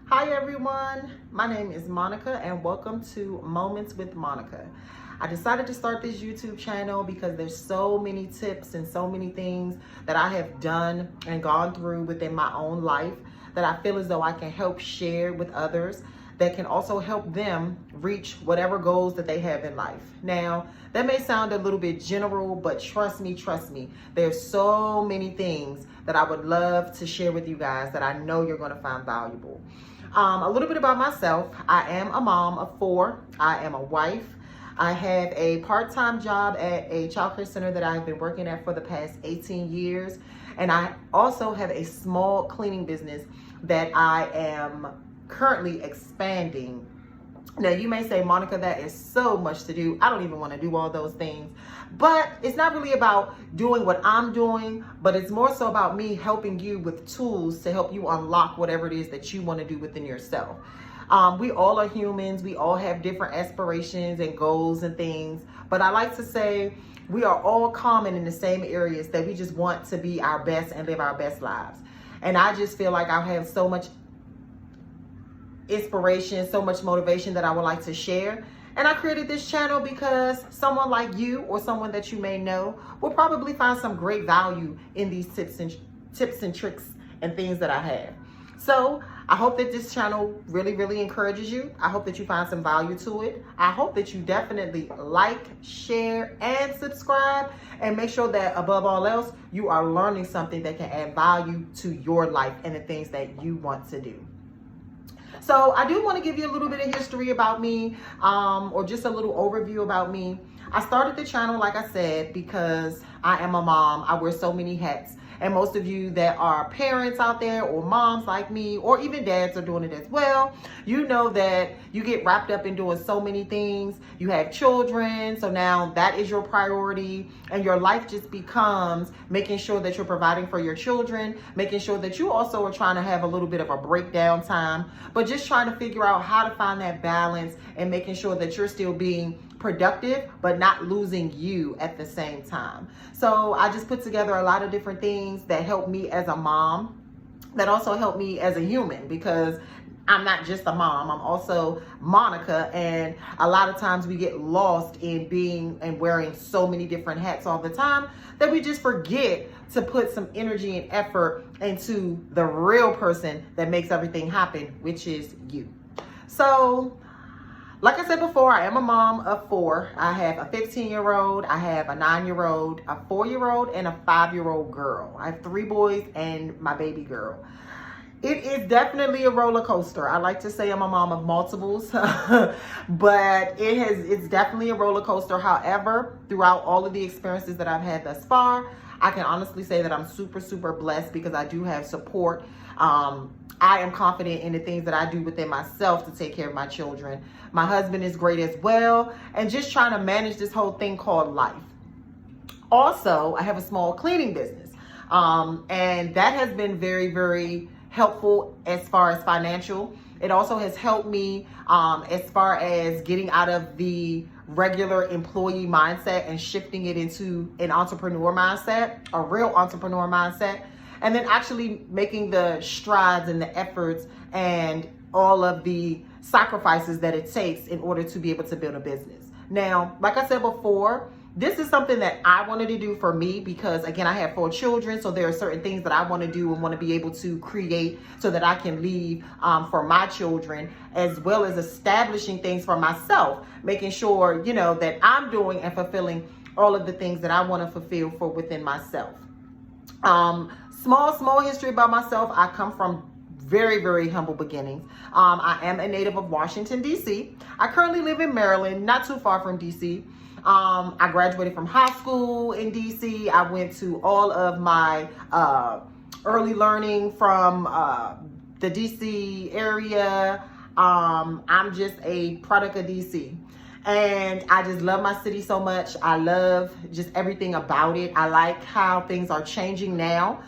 Hi everyone, my name is Monica and welcome to Moments with Monica. I decided to start this YouTube channel because there's so many tips and so many things that I have done and gone through within my own life that I feel as though I can help share with others that can also help them reach whatever goals that they have in life. Now, that may sound a little bit general, but trust me, there's so many things that I would love to share with you guys that I know you're gonna find valuable. A little bit about myself. I am a mom of 4. I am a wife. I have a part-time job at a childcare center that I've been working at for the past 18 years. And I also have a small cleaning business that I am currently expanding. Now you may say, Monica, that is so much to do. I don't even want to do all those things. But it's not really about doing what I'm doing, but it's more so about me helping you with tools to help you unlock whatever it is that you want to do within yourself. We all are humans. We all have different aspirations and goals and things. But I like to say we are all common in the same areas, that we just want to be our best and live our best lives. And I just feel like I have so much inspiration, so much motivation that I would like to share. And I created this channel because someone like you or someone that you may know will probably find some great value in these tips and tricks and things that I have. So I hope that this channel really encourages you. I hope that you find some value to it. I hope that you definitely like, share, and subscribe, and make sure that above all else, you are learning something that can add value to your life and the things that you want to do. So I do want to give you a little bit of history about me, or just a little overview about me. I started the channel, like I said, because I am a mom. I wear so many hats. And most of you that are parents out there, or moms like me, or even dads are doing it as well, you know that you get wrapped up in doing so many things. You have children, so now that is your priority, and your life just becomes making sure that you're providing for your children, making sure that you also are trying to have a little bit of a breakdown time, but just trying to figure out how to find that balance and making sure that you're still being productive but not losing you at the same time. So I just put together a lot of different things that help me as a mom, that also help me as a human, because I'm not just a mom, I'm also Monica, and a lot of times we get lost in being and wearing so many different hats all the time that we just forget to put some energy and effort into the real person that makes everything happen, which is you. So like I said before, I am a mom of 4. I have a 15-year-old, I have a 9-year-old, a 4-year-old, and a 5-year-oold girl. I have 3 boys and my baby girl. It is definitely a roller coaster. I like to say I'm a mom of multiples, but it's definitely a roller coaster. However, throughout all of the experiences that I've had thus far, I can honestly say that I'm super blessed because I do have support. I am confident in the things that I do within myself to take care of my children. My husband is great as well, and just trying to manage this whole thing called life. Also, I have a small cleaning business, and that has been very helpful as far as financial. It also has helped me as far as getting out of the regular employee mindset and shifting it into an entrepreneur mindset, a real entrepreneur mindset, and then actually making the strides and the efforts and all of the sacrifices that it takes in order to be able to build a business. Now, like I said before, this is something that I wanted to do for me because, again, I have 4 children, so there are certain things that I want to do and want to be able to create so that I can leave for my children, as well as establishing things for myself, making sure, you know, that I'm doing and fulfilling all of the things that I want to fulfill for within myself. Small history about myself. I come from very humble beginnings. I am a native of Washington, D.C. I currently live in Maryland, not too far from D.C. I graduated from high school in D.C. I went to all of my early learning from the D.C. area. I'm just a product of D.C. And I just love my city so much. I love just everything about it. I like how things are changing now.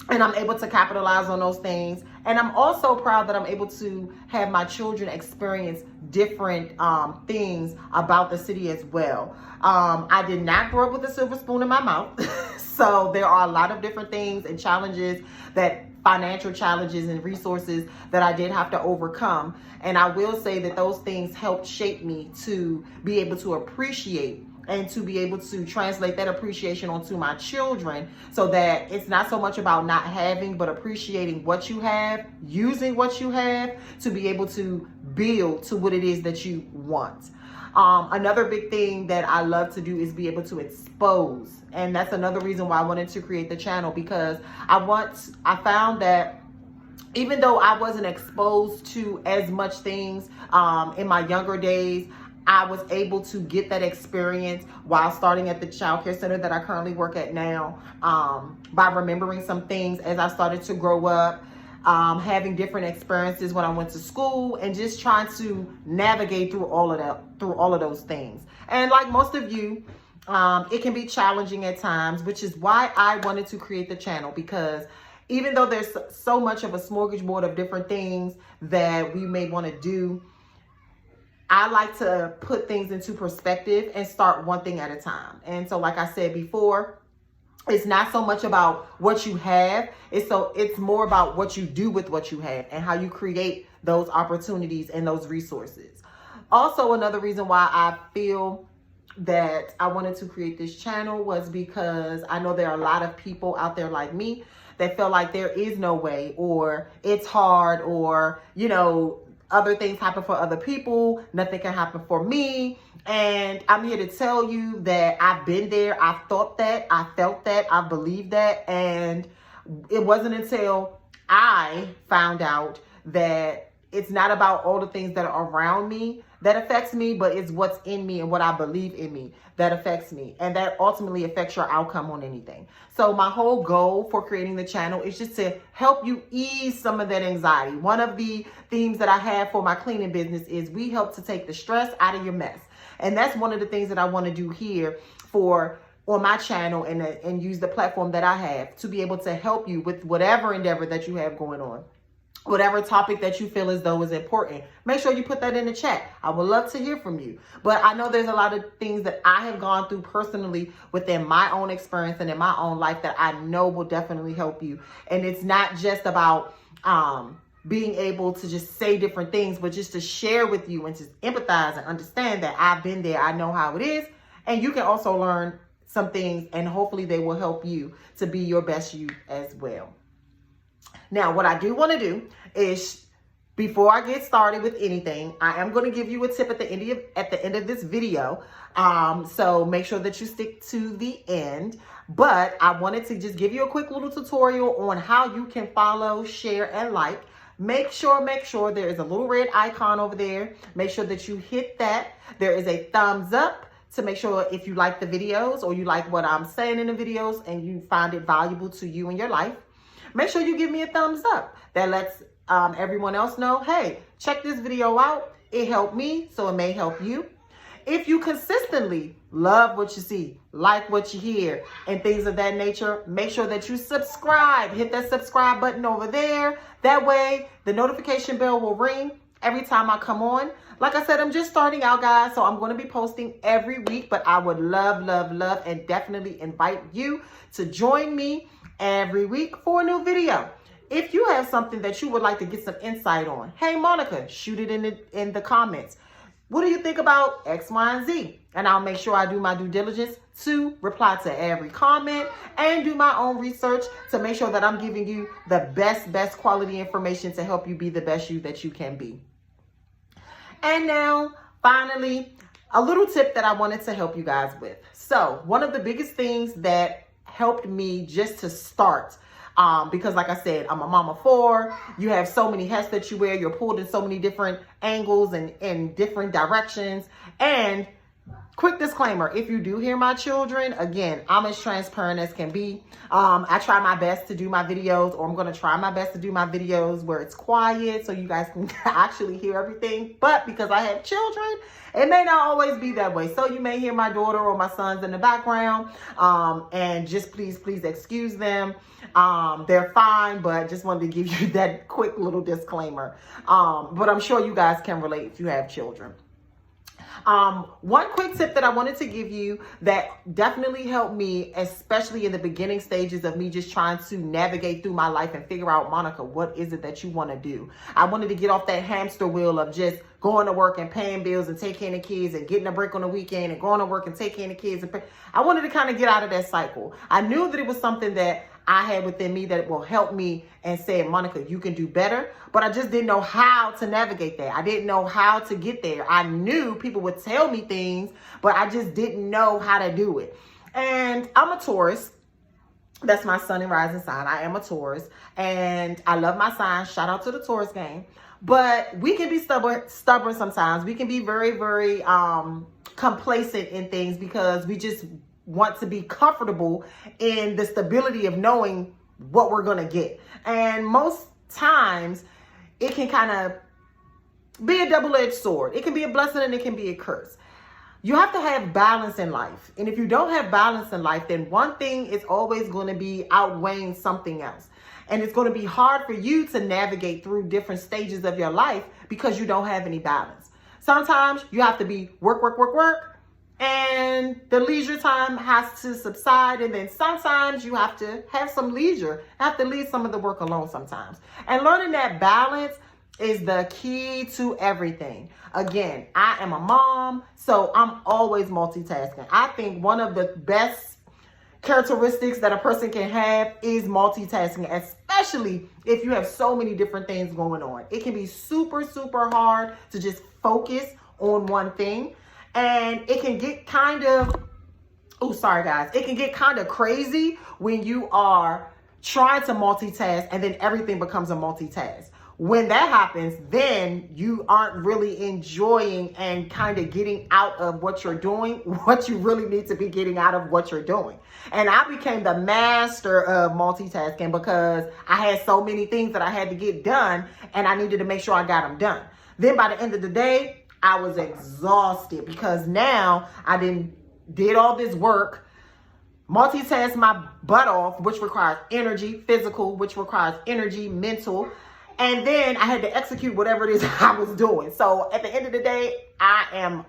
And I'm able to capitalize on those things. And I'm also proud that I'm able to have my children experience different things about the city as well. I did not grow up with a silver spoon in my mouth. So there are a lot of different things and challenges that financial challenges and resources that I did have to overcome. And I will say that those things helped shape me to be able to appreciate and to be able to translate that appreciation onto my children, so that it's not so much about not having, but appreciating what you have, using what you have to be able to build to what it is that you want. Another big thing that I love to do is be able to expose. And that's another reason why I wanted to create the channel, because I found that even though I wasn't exposed to as much things in my younger days, I was able to get that experience while starting at the childcare center that I currently work at now, by remembering some things as I started to grow up, having different experiences when I went to school, and just trying to navigate through all of those things. And like most of you, it can be challenging at times, which is why I wanted to create the channel, because even though there's so much of a smorgasbord of different things that we may want to do, I like to put things into perspective and start one thing at a time. And so, like I said before, it's not so much about what you have. It's more about what you do with what you have and how you create those opportunities and those resources. Also, another reason why I feel that I wanted to create this channel was because I know there are a lot of people out there like me that feel like there is no way, or it's hard, or, other things happen for other people, nothing can happen for me. And I'm here to tell you that I've been there. I've thought that, I felt that, I believed that. And it wasn't until I found out that it's not about all the things that are around me that affects me, but it's what's in me and what I believe in me that affects me. And that ultimately affects your outcome on anything. So my whole goal for creating the channel is just to help you ease some of that anxiety. One of the themes that I have for my cleaning business is we help to take the stress out of your mess. And that's one of the things that I want to do here on my channel, and use the platform that I have to be able to help you with whatever endeavor that you have going on. Whatever topic that you feel as though is important, make sure you put that in the chat. I would love to hear from you. But I know there's a lot of things that I have gone through personally within my own experience and in my own life that I know will definitely help you. And it's not just about being able to just say different things, but just to share with you and to empathize and understand that I've been there. I know how it is. And you can also learn some things, and hopefully they will help you to be your best you as well. Now, what I do want to do is, before I get started with anything, I am going to give you a tip at the end of this video. So make sure that you stick to the end. But I wanted to just give you a quick little tutorial on how you can follow, share, and like. Make sure there is a little red icon over there. Make sure that you hit that. There is a thumbs up to make sure if you like the videos, or you like what I'm saying in the videos and you find it valuable to you in your life. Make sure you give me a thumbs up. That lets everyone else know, hey, check this video out. It helped me, so it may help you. If you consistently love what you see, like what you hear, and things of that nature, make sure that you subscribe. Hit that subscribe button over there. That way, the notification bell will ring every time I come on. Like I said, I'm just starting out, guys, so I'm going to be posting every week, but I would love, and definitely invite you to join me every week for a new video. If you have something that you would like to get some insight on, hey, Monica, shoot it in the comments. What do you think about X, Y, and Z? And I'll make sure I do my due diligence to reply to every comment and do my own research to make sure that I'm giving you the best quality information to help you be the best you that you can be. And now, finally, a little tip that I wanted to help you guys with. So one of the biggest things that helped me just to start, because like I said, I'm a mom of 4. You have so many hats that you wear. You're pulled in so many different angles and in different directions. And quick disclaimer, if you do hear my children, again, I'm as transparent as can be. I try my best to do my videos, or I'm going to try my best to do my videos where it's quiet so you guys can actually hear everything. But because I have children, it may not always be that way. So you may hear my daughter or my sons in the background. And just please excuse them. They're fine, but just wanted to give you that quick little disclaimer. But I'm sure you guys can relate if you have children. One quick tip that I wanted to give you that definitely helped me, especially in the beginning stages of me just trying to navigate through my life and figure out, Monica, what is it that you want to do? I wanted to get off that hamster wheel of just going to work and paying bills and taking care of the kids and getting a break on the weekend and going to work and taking care of the kids. I wanted to kind of get out of that cycle. I knew that it was something that I had within me that will help me and say, Monica, you can do better. But I just didn't know how to navigate that. I didn't know how to get there. I knew people would tell me things, but I just didn't know how to do it. And I'm a Taurus. That's my sun and rising sign. I am a Taurus and I love my sign. Shout out to the Taurus gang. But we can be stubborn sometimes. We can be very, very complacent in things because we just want to be comfortable in the stability of knowing what we're going to get. And most times it can kind of be a double-edged sword. It can be a blessing and it can be a curse. You have to have balance in life. And if you don't have balance in life, then one thing is always going to be outweighing something else. And it's going to be hard for you to navigate through different stages of your life because you don't have any balance. Sometimes you have to be work, and the leisure time has to subside. And then sometimes you have to have some leisure, have to leave some of the work alone sometimes. And learning that balance is the key to everything. Again, I am a mom, so I'm always multitasking. I think one of the best characteristics that a person can have is multitasking, especially if you have so many different things going on. It can be super, super hard to just focus on one thing. And it can get kind of, it can get kind of crazy when you are trying to multitask and then everything becomes a multitask. When that happens, then you aren't really enjoying and kind of getting out of what you're doing, what you really need to be getting out of what you're doing. And I became the master of multitasking because I had so many things that I had to get done and I needed to make sure I got them done. Then by the end of the day, I was exhausted because now I did all this work, multitask my butt off, which requires energy, physical, which requires energy, mental. And then I had to execute whatever it is I was doing. So at the end of the day, I am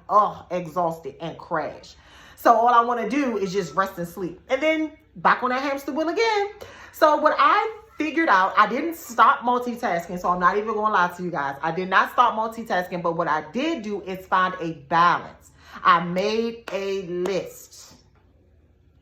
exhausted and crash. So all I want to do is just rest and sleep. And then back on that hamster wheel again. So what I figured out, I didn't stop multitasking. So I'm not even going to lie to you guys. I did not stop multitasking. But what I did do is find a balance. I made a list.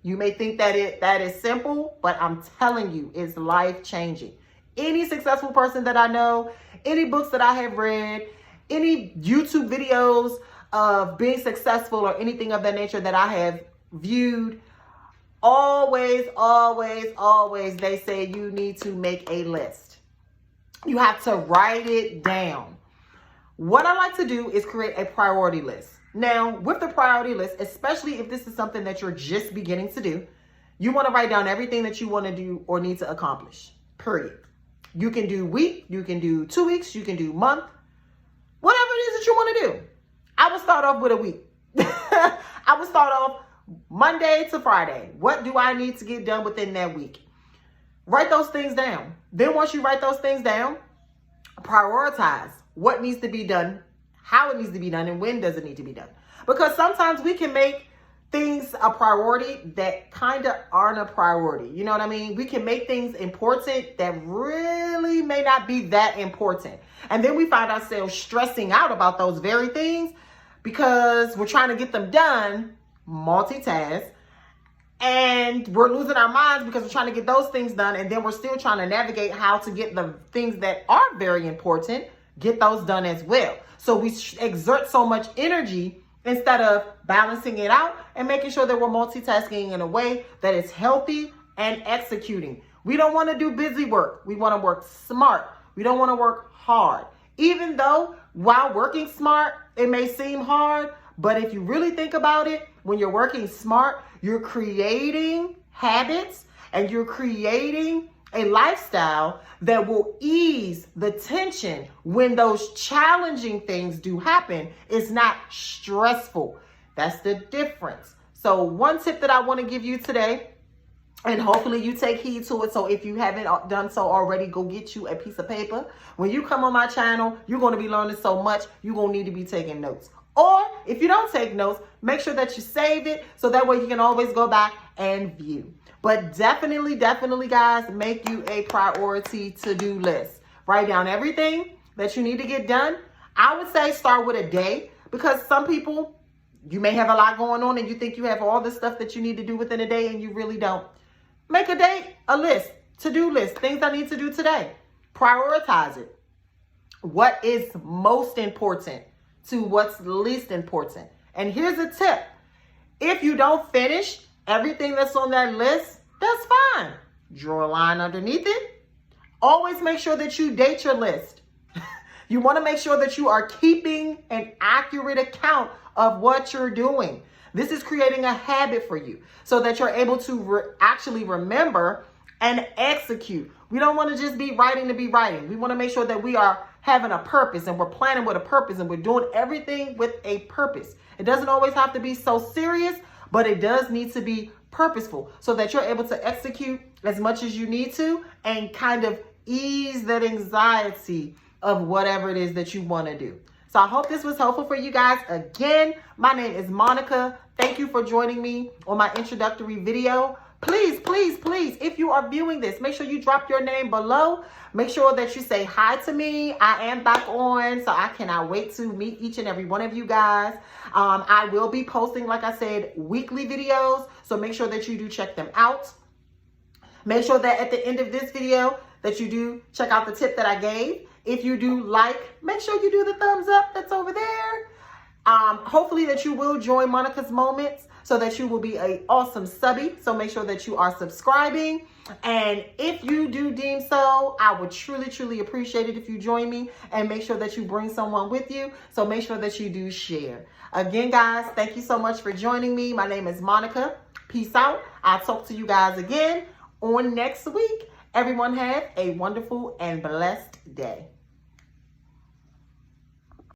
You may think that is simple, but I'm telling you, it's life-changing. Any successful person that I know, any books that I have read, any YouTube videos of being successful or anything of that nature that I have viewed, always, they say you need to make a list. You have to write it down. What I like to do is create a priority list. Now, with the priority list, especially if this is something that you're just beginning to do, you want to write down everything that you want to do or need to accomplish, period. You can do week, you can do 2 weeks, you can do month, whatever it is that you want to do. I would start off with a week. I would start off Monday to Friday. What do I need to get done within that week? Write those things down. Then once you write those things down, prioritize what needs to be done, how it needs to be done, and when does it need to be done. Because sometimes we can make things a priority that kind of aren't a priority. You know what I mean? We can make things important that really may not be that important. And then we find ourselves stressing out about those very things because we're trying to get them done, multitask, and we're losing our minds because we're trying to get those things done. And then we're still trying to navigate how to get the things that are very important, get those done as well. So we exert so much energy instead of balancing it out and making sure that we're multitasking in a way that is healthy and executing. We don't want to do busy work. We want to work smart. We don't want to work hard. Even though while working smart, it may seem hard, but if you really think about it, when you're working smart, you're creating habits and you're creating a lifestyle that will ease the tension when those challenging things do happen. It's not stressful. That's the difference. So one tip that I want to give you today, and hopefully you take heed to it. So if you haven't done so already, go get you a piece of paper. When you come on my channel, you're going to be learning so much. You're going to need to be taking notes. Or if you don't take notes, make sure that you save it so that way you can always go back and view. But definitely, guys, make you a priority to-do list. Write down everything that you need to get done. I would say start with a day, because some people, you may have a lot going on and you think you have all the stuff that you need to do within a day and you really don't. Make a day, a list, to-do list, things I need to do today. Prioritize it. What is most important to what's least important? And here's a tip. If you don't finish everything that's on that list, that's fine. Draw a line underneath it. Always make sure that you date your list. You want to make sure that you are keeping an accurate account of what you're doing. This is creating a habit for you so that you're able to actually remember and execute. We don't want to just be writing to be writing. We want to make sure that we are having a purpose and we're planning with a purpose and we're doing everything with a purpose. It doesn't always have to be so serious, but it does need to be purposeful so that you're able to execute as much as you need to and kind of ease that anxiety of whatever it is that you want to do. So I hope this was helpful for you guys. Again, my name is Monica. Thank you for joining me on my introductory video. Please, if you are viewing this, make sure you drop your name below. Make sure that you say hi to me. I am back on, so I cannot wait to meet each and every one of you guys. I will be posting, like I said, weekly videos, so make sure that you do check them out. Make sure that at the end of this video that you do check out the tip that I gave. If you do like, make sure you do the thumbs up that's over there. Hopefully that you will join Monica's Moments so that you will be an awesome subby. So make sure that you are subscribing. And if you do deem so, I would truly appreciate it if you join me and make sure that you bring someone with you. So make sure that you do share. Again, guys, thank you so much for joining me. My name is Monica. Peace out. I'll talk to you guys again on next week. Everyone have a wonderful and blessed day.